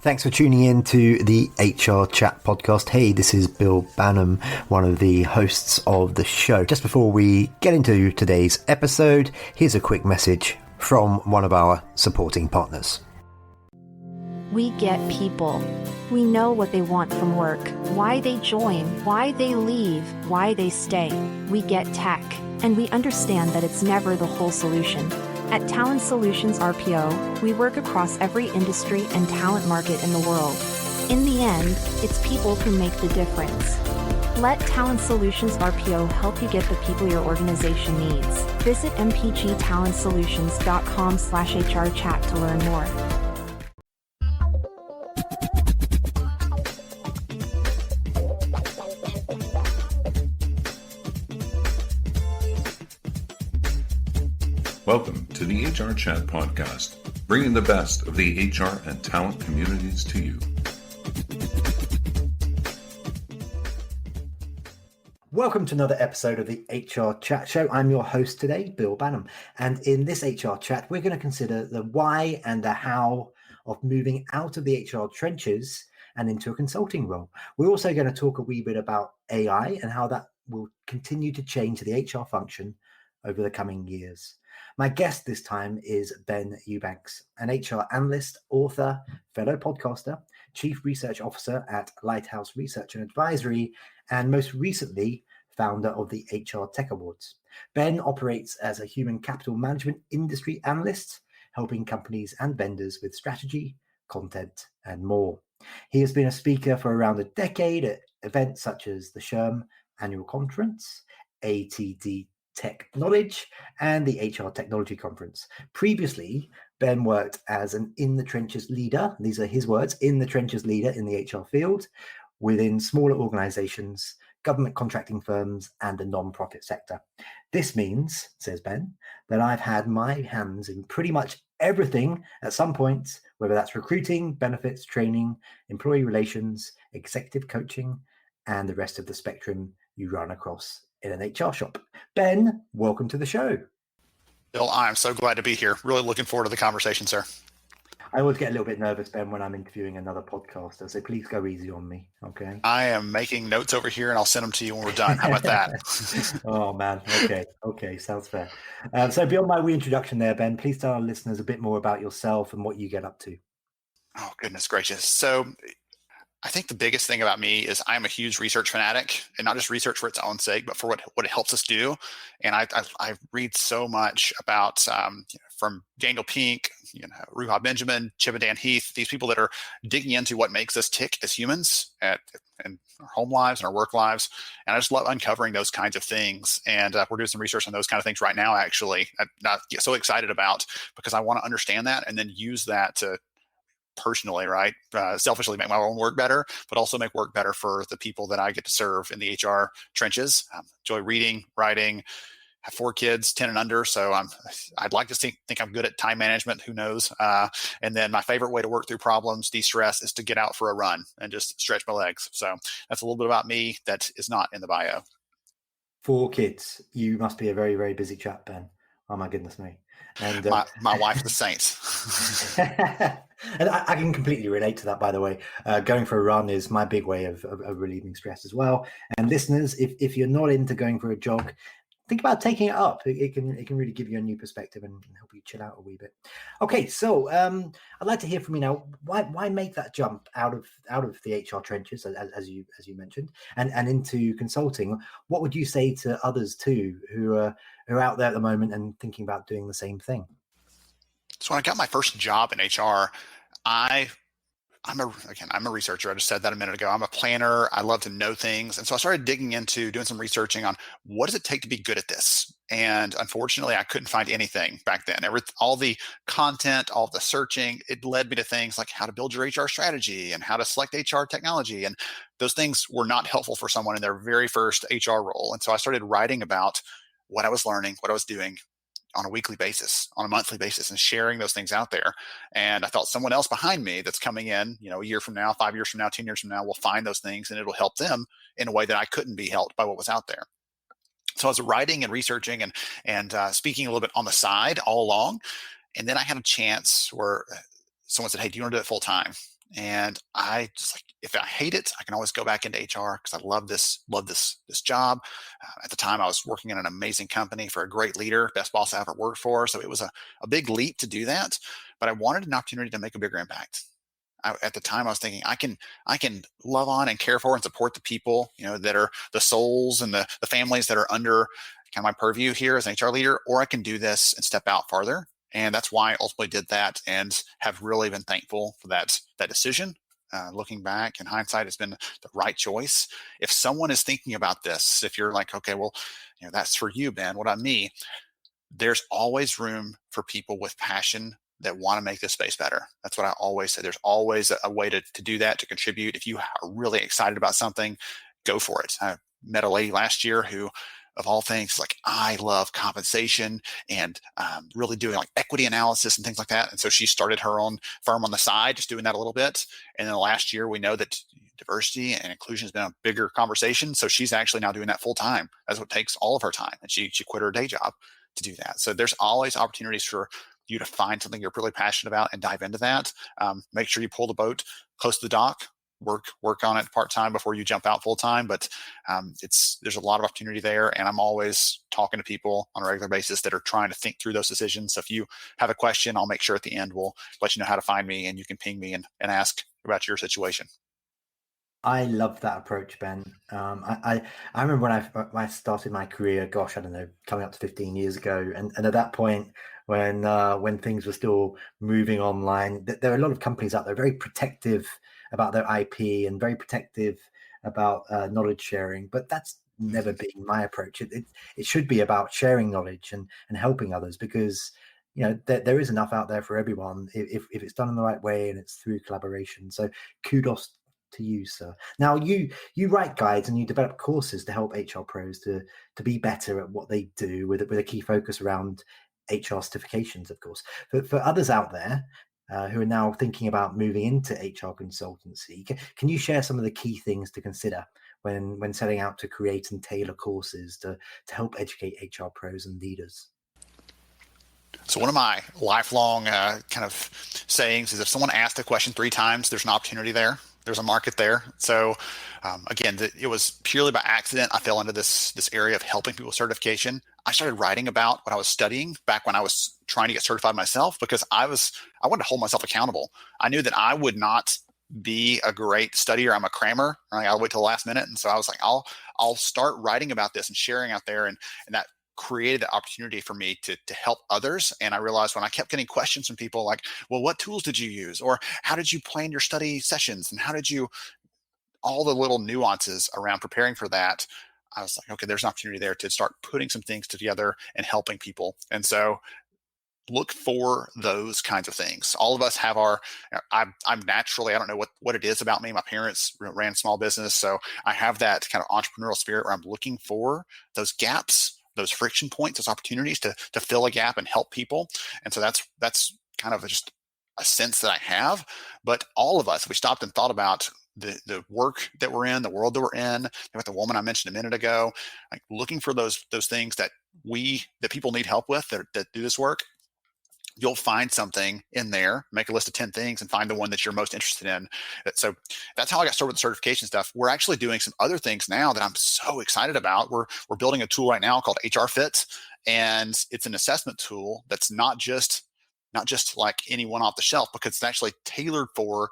Thanks for tuning in to the HRchat podcast. Hey, this is Bill Banham, one of the hosts of the show. Just before we get into today's episode, here's a quick message from one of our supporting partners. We get people. We know what they want from work, why they join, why they leave, why they stay. We get tech, and we understand that it's never the whole solution. At Talent Solutions RPO, we work across every industry and talent market in the world. In the end, it's people who make the difference. Let Talent Solutions RPO help you get the people your organization needs. Visit mpgtalentsolutions.com/HRchat to learn more. Welcome to the HRchat podcast, bringing the best of the HR and talent communities to you. Welcome to another episode of the HR Chat Show. I'm your host today, Bill Banham. And in this HR Chat, we're going to consider the why and the how of moving out of the HR trenches and into a consulting role. We're also going to talk a wee bit about AI and how that will continue to change the HR function over the coming years. My guest this time is Ben Eubanks, an HR analyst, author, fellow podcaster, chief research officer at Lighthouse Research and Advisory, and most recently, founder of the HR Tech Awards. Ben operates as a human capital management industry analyst, helping companies and vendors with strategy, content, and more. He has been a speaker for around a decade at events such as the SHRM Annual Conference, ATD TechKnowledge, and the HR Technology Conference. Previously, Ben worked as an in-the-trenches leader, these are his words, in-the-trenches leader in the HR field, within smaller organizations, government contracting firms, and the non-profit sector. This means, says Ben, that I've had my hands in pretty much everything at some point, whether that's recruiting, benefits, training, employee relations, executive coaching, and the rest of the spectrum you run across in an HR shop. Ben, welcome to the show. Bill, I'm so glad to be here. Really looking forward to the conversation, sir. I always get a little bit nervous, Ben, when I'm interviewing another podcaster, so please go easy on me, okay? I am making notes over here, and I'll send them to you when we're done. How about that? Oh, man. Okay, sounds fair. So beyond my wee introduction there, Ben, please tell our listeners a bit more about yourself and what you get up to. Oh, goodness gracious. So I think the biggest thing about me is I'm a huge research fanatic, and not just research for its own sake, but for what it helps us do. And I read so much about from Daniel Pink, Ruha Benjamin, Chibadan Heath, these people that are digging into what makes us tick as humans in our home lives and our work lives. And I just love uncovering those kinds of things. And we're doing some research on those kind of things right now, actually. I get so excited about because I want to understand that and then use that to personally, right? Selfishly make my own work better, but also make work better for the people that I get to serve in the HR trenches. Enjoy reading, writing, have 4 kids, 10 and under. So I'd like to think I'm good at time management. Who knows? And then my favorite way to work through problems, de-stress, is to get out for a run and just stretch my legs. So that's a little bit about me that is not in the bio. 4 kids. You must be a very, very busy chap, Ben. Oh my goodness me. And my wife, the saint. And I can completely relate to that, by the way. Going for a run is my big way of relieving stress as well. And listeners, if you're not into going for a jog, think about taking it up. It can really give you a new perspective and help you chill out a wee bit. Okay, so I'd like to hear from you now. Why make that jump out of the HR trenches, as you mentioned, and into consulting? What would you say to others too who are out there at the moment and thinking about doing the same thing? So when I got my first job in HR, I'm a researcher. I just said that a minute ago. I'm a planner. I love to know things. And so I started digging into doing some researching on what does it take to be good at this? And unfortunately, I couldn't find anything back then. All the content, all the searching, it led me to things like how to build your HR strategy and how to select HR technology. And those things were not helpful for someone in their very first HR role. And so I started writing about what I was learning, what I was doing on a weekly basis, on a monthly basis, and sharing those things out there. And I thought someone else behind me that's coming in, a year from now, 5 years from now, 10 years from now, will find those things and it'll help them in a way that I couldn't be helped by what was out there. So I was writing and researching and speaking a little bit on the side all along. And then I had a chance where someone said, "Hey, do you want to do it full time?" And I just like, if I hate it, I can always go back into HR because I love this job. At the time, I was working in an amazing company for a great leader, best boss I ever worked for. So it was a big leap to do that, but I wanted an opportunity to make a bigger impact. At the time, I was thinking I can love on and care for and support the people, that are the souls and the families that are under kind of my purview here as an HR leader, or I can do this and step out farther. And that's why I ultimately did that, and have really been thankful for that decision. Looking back in hindsight, it's been the right choice. If someone is thinking about this, if you're like, okay, well, that's for you, Ben. What about me? There's always room for people with passion that want to make this space better. That's what I always say. There's always a way to do that, to contribute. If you are really excited about something, go for it. I met a lady last year who, of all things, like, I love compensation and really doing like equity analysis and things like that. And so she started her own firm on the side, just doing that a little bit. And then last year, we know that diversity and inclusion has been a bigger conversation. So she's actually now doing that full time. That's what takes all of her time. And she quit her day job to do that. So there's always opportunities for you to find something you're really passionate about and dive into that. Make sure you pull the boat close to the dock. Work on it part time before you jump out full time. But there's a lot of opportunity there, and I'm always talking to people on a regular basis that are trying to think through those decisions. So if you have a question, I'll make sure at the end we'll let you know how to find me, and you can ping me and ask about your situation. I love that approach, Ben. I remember when I started my career, gosh, I don't know, coming up to 15 years ago, and at that point, when things were still moving online, there are a lot of companies out there very protective about their IP and very protective about knowledge sharing. But that's never been my approach. It should be about sharing knowledge and helping others, because there is enough out there for everyone if it's done in the right way and it's through collaboration. So kudos to you, sir. Now you write guides and you develop courses to help HR pros to be better at what they do, with a key focus around HR certifications, of course. For others out there who are now thinking about moving into HR consultancy, can you share some of the key things to consider when setting out to create and tailor courses to help educate HR pros and leaders? So one of my lifelong kind of sayings is, if someone asked a question 3 times, there's an opportunity there. There's a market there. So again, it was purely by accident. I fell into this area of helping people with certification. I started writing about what I was studying back when I was trying to get certified myself, because I wanted to hold myself accountable. I knew that I would not be a great studier. I'm a crammer. Right? I'll wait till the last minute. And so I was like, I'll start writing about this and sharing out there. And that created the opportunity for me to help others. And I realized when I kept getting questions from people like, well, what tools did you use? Or how did you plan your study sessions? And how did you, all the little nuances around preparing for that, I was like, okay, there's an opportunity there to start putting some things together and helping people. And so look for those kinds of things. All of us have I'm naturally, I don't know what it is about me. My parents ran small business. So I have that kind of entrepreneurial spirit where I'm looking for those gaps, those friction points, those opportunities to fill a gap and help people. And so that's kind of just a sense that I have. But all of us, if we stopped and thought about the work that we're in, the world that we're in, with the woman I mentioned a minute ago, like looking for those things that people need help with, that do this work, you'll find something in there. Make a list of 10 things and find the one that you're most interested in. So that's how I got started with the certification stuff. We're actually doing some other things now that I'm so excited about. We're building a tool right now called HRfit, and it's an assessment tool that's not just like any one off the shelf, because it's actually tailored for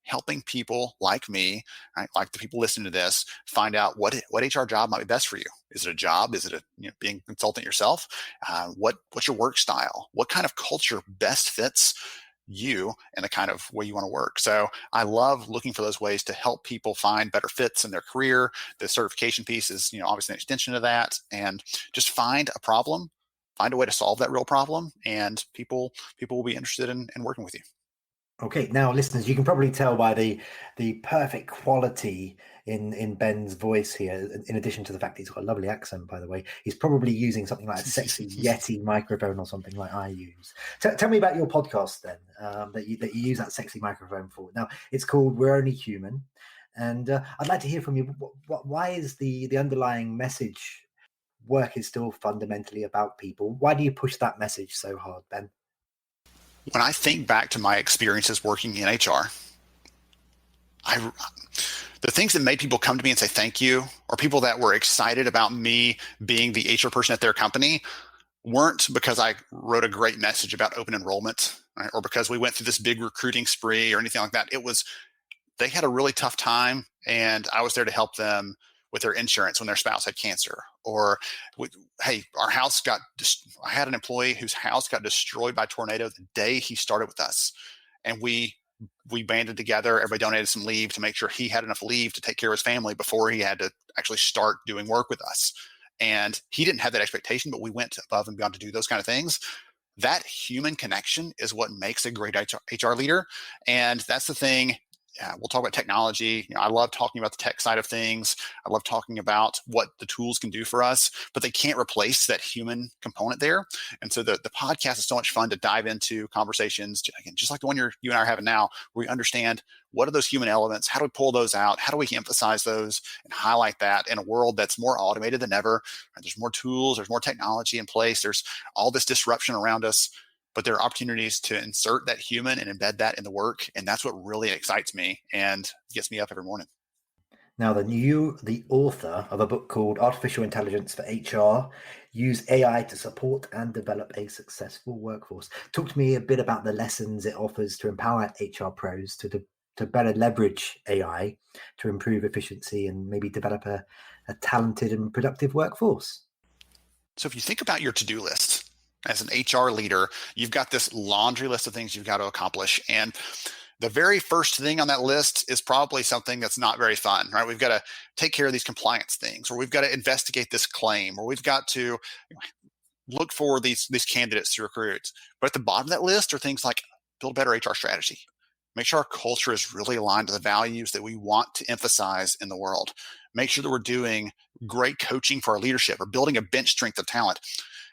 helping people like me, right, like the people listening to this, find out what HR job might be best for you. Is it a job? Is it being a consultant yourself? What's your work style? What kind of culture best fits you and the kind of way you want to work? So I love looking for those ways to help people find better fits in their career. The certification piece is obviously an extension of that, and just find a problem, find a way to solve that real problem, and people will be interested in working with you. Okay, now listeners, you can probably tell by the perfect quality in Ben's voice here, in addition to the fact he's got a lovely accent, by the way. He's probably using something like a sexy Yeti microphone or something like I use. Tell me about your podcast then, that you use that sexy microphone for. Now, it's called We're Only Human, and I'd like to hear from you. Why is the underlying message, work is still fundamentally about people? Why do you push that message so hard, Ben? When I think back to my experiences working in HR, The things that made people come to me and say thank you, or people that were excited about me being the HR person at their company, weren't because I wrote a great message about open enrollment, right? Or because we went through this big recruiting spree or anything like that. It was, they had a really tough time, and I was there to help them with their insurance when their spouse had cancer. Or, hey, our house I had an employee whose house got destroyed by a tornado the day he started with us. And we banded together, everybody donated some leave to make sure he had enough leave to take care of his family before he had to actually start doing work with us. And he didn't have that expectation, but we went above and beyond to do those kind of things. That human connection is what makes a great HR leader. And that's the thing. We'll talk about technology. I love talking about the tech side of things. I love talking about what the tools can do for us, but they can't replace that human component there. And so the podcast is so much fun to dive into conversations, again, just like the one you and I are having now, where we understand what are those human elements, how do we pull those out, how do we emphasize those and highlight that in a world that's more automated than ever. There's more tools, there's more technology in place, there's all this disruption around us. But there are opportunities to insert that human and embed that in the work. And that's what really excites me and gets me up every morning. Now, the author of a book called Artificial Intelligence for HR, use AI to support and develop a successful workforce. Talk to me a bit about the lessons it offers to empower HR pros to better leverage AI to improve efficiency and maybe develop a talented and productive workforce. So if you think about your to-do list, as an HR leader, you've got this laundry list of things you've got to accomplish. And the very first thing on that list is probably something that's not very fun, right? We've got to take care of these compliance things, or we've got to investigate this claim, or we've got to look for these candidates to recruit. But at the bottom of that list are things like build a better HR strategy. Make sure our culture is really aligned to the values that we want to emphasize in the world. Make sure that we're doing great coaching for our leadership or building a bench strength of talent.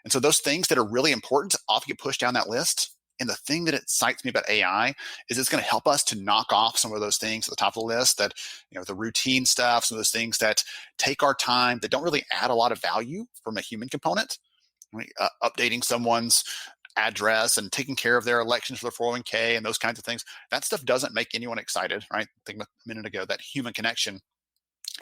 And so those things that are really important often get pushed down that list. And the thing that excites me about AI is it's going to help us to knock off some of those things at the top of the list, that, the routine stuff, some of those things that take our time, that don't really add a lot of value from a human component. Right? Updating someone's address and taking care of their elections for their 401k and those kinds of things. That stuff doesn't make anyone excited, right? Think about a minute ago, that human connection.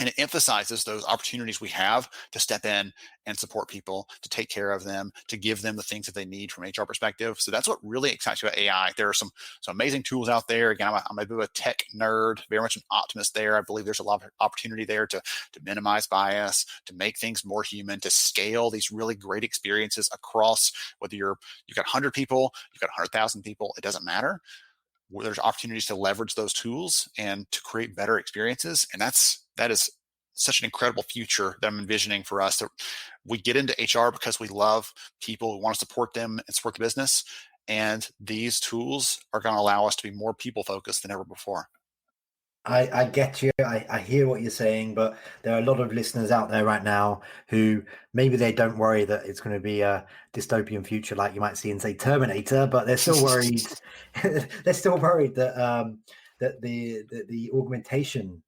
And it emphasizes those opportunities we have to step in and support people, to take care of them, to give them the things that they need from an HR perspective. So that's what really excites me about AI. There are some amazing tools out there. Again, I'm a bit of a tech nerd, very much an optimist there. I believe there's a lot of opportunity there to minimize bias, to make things more human, to scale these really great experiences across, whether you've got 100 people, you've got 100,000 people, it doesn't matter. Where there's opportunities to leverage those tools and to create better experiences. And that is such an incredible future that I'm envisioning for us, that we get into HR because we love people, we want to support them and support the business. And these tools are going to allow us to be more people focused than ever before. I get you. I hear what you're saying, but there are a lot of listeners out there right now who maybe they don't worry that it's going to be a dystopian future like you might see in, say, Terminator, but they're still worried. They're still worried that that the augmentation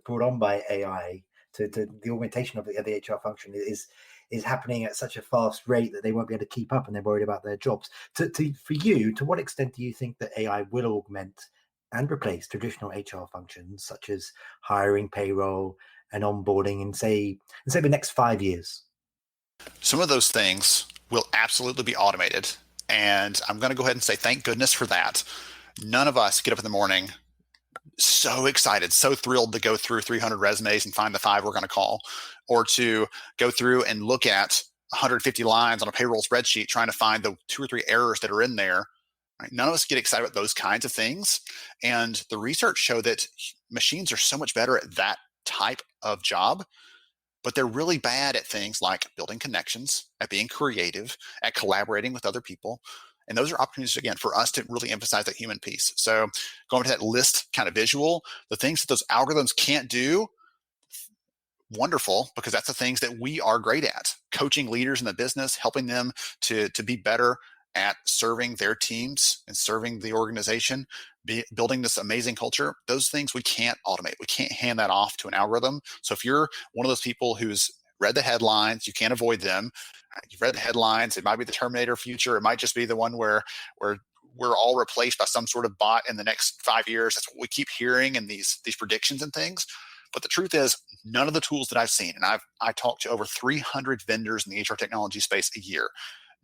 brought on by AI to the augmentation of the HR function is happening at such a fast rate that they won't be able to keep up, and they're worried about their jobs. For you, to what extent do you think that AI will augment and replace traditional HR functions such as hiring, payroll, and onboarding in say the next 5 years? Some of those things will absolutely be automated. And I'm going to go ahead and say, thank goodness for that. None of us get up in the morning so excited, so thrilled to go through 300 resumes and find the 5 we're going to call, or to go through and look at 150 lines on a payroll spreadsheet trying to find the 2 or 3 errors that are in there. Right? None of us get excited about those kinds of things. And the research show that machines are so much better at that type of job, but they're really bad at things like building connections, at being creative, at collaborating with other people. And those are opportunities, again, for us to really emphasize that human piece. So going to that list kind of visual, the things that those algorithms can't do, wonderful, because that's the things that we are great at. Coaching leaders in the business, helping them to be better at serving their teams and serving the organization, building this amazing culture. Those things we can't automate. We can't hand that off to an algorithm. So if you're one of those people who's read the headlines, you can't avoid them. You've read the headlines. It might be the Terminator future. It might just be the one where we're all replaced by some sort of bot in the next 5 years. That's what we keep hearing in these predictions and things. But the truth is, none of the tools that I've seen, and I talk to over 300 vendors in the HR technology space a year,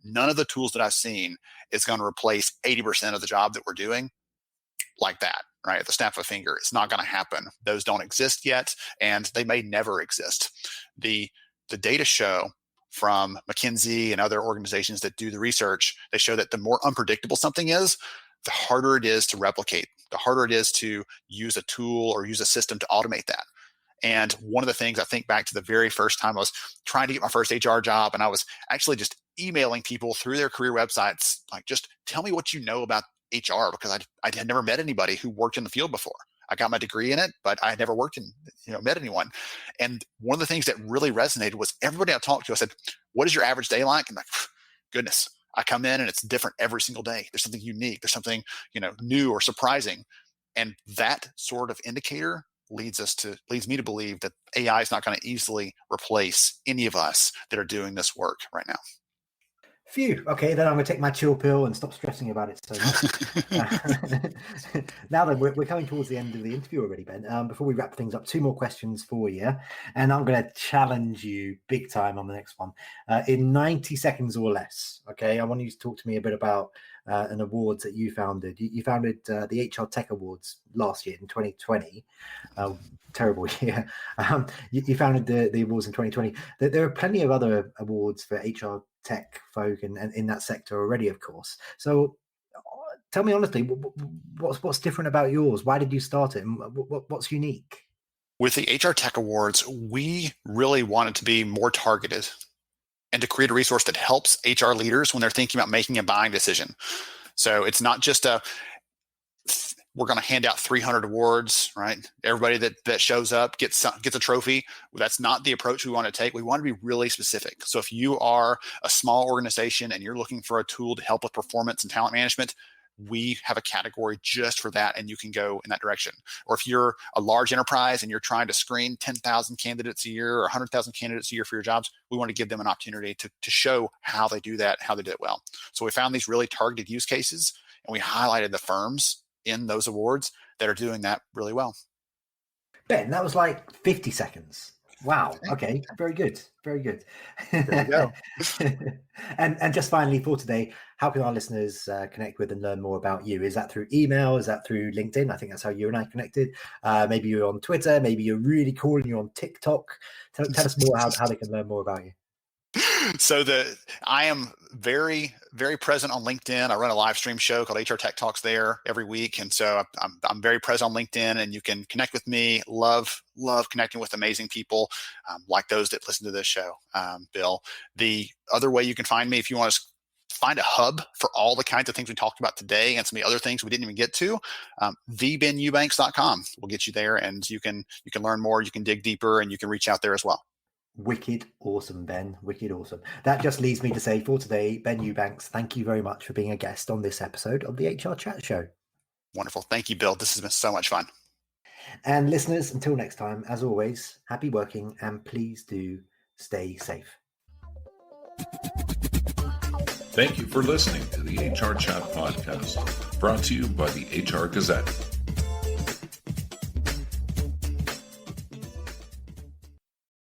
none of the tools that I've seen is going to replace 80% of the job that we're doing like that, right? At the snap of a finger. It's not going to happen. Those don't exist yet, and they may never exist. The data show from McKinsey and other organizations that do the research, they show that the more unpredictable something is, the harder it is to replicate, the harder it is to use a tool or use a system to automate that. And one of the things I think back to the very first time I was trying to get my first HR job, and I was actually just emailing people through their career websites, like, just tell me what you know about HR, because I had never met anybody who worked in the field before. I got my degree in it, but I had never worked in, met anyone. And one of the things that really resonated was everybody I talked to, I said, what is your average day like? And like, goodness, I come in and it's different every single day. There's something unique. There's something, new or surprising. And that sort of indicator leads me to believe that AI is not going to easily replace any of us that are doing this work right now. Phew. Okay, then I'm going to take my chill pill and stop stressing about it so much. Now then, we're coming towards the end of the interview already, Ben. Before we wrap things up, 2 more questions for you. And I'm going to challenge you big time on the next one. In 90 seconds or less, okay, I want you to talk to me a bit about an awards that you founded. You founded the HR Tech Awards last year in 2020. Terrible year. You founded the awards in 2020. There are plenty of other awards for HR tech folk and in that sector already, of course. So tell me honestly, what's different about yours? Why did you start it? And what's unique? With the HR Tech Awards, we really wanted to be more targeted and to create a resource that helps HR leaders when they're thinking about making a buying decision. So it's not just we're going to hand out 300 awards, right? Everybody that shows up gets a trophy. That's not the approach we want to take. We want to be really specific. So if you are a small organization and you're looking for a tool to help with performance and talent management, we have a category just for that, and you can go in that direction. Or if you're a large enterprise and you're trying to screen 10,000 candidates a year or 100,000 candidates a year for your jobs, we want to give them an opportunity to show how they do that, how they do it well. So we found these really targeted use cases, and we highlighted the firms in those awards that are doing that really well. Ben, that was like 50 seconds. Wow. Okay. Very good. Very good. There you go. And just finally for today, how can our listeners connect with and learn more about you? Is that through email? Is that through LinkedIn? I think that's how you and I connected. Maybe you're on Twitter. Maybe you're really cool and you're on TikTok. Tell us more how they can learn more about you. So I am very, very present on LinkedIn. I run a live stream show called HR Tech Talks there every week. And so I'm very present on LinkedIn, and you can connect with me. Love connecting with amazing people like those that listen to this show, Bill. The other way you can find me, if you want to find a hub for all the kinds of things we talked about today and some of the other things we didn't even get to, thebeneubanks.com will get you there, and you can learn more, you can dig deeper, and you can reach out there as well. Wicked awesome, Ben. Wicked awesome. That just leads me to say for today, Ben Eubanks, thank you very much for being a guest on this episode of the HR Chat Show. Wonderful. Thank you, Bill. This has been so much fun. And listeners, until next time, as always, happy working, and please do stay safe. Thank you for listening to the HR Chat podcast, brought to you by the HR Gazette.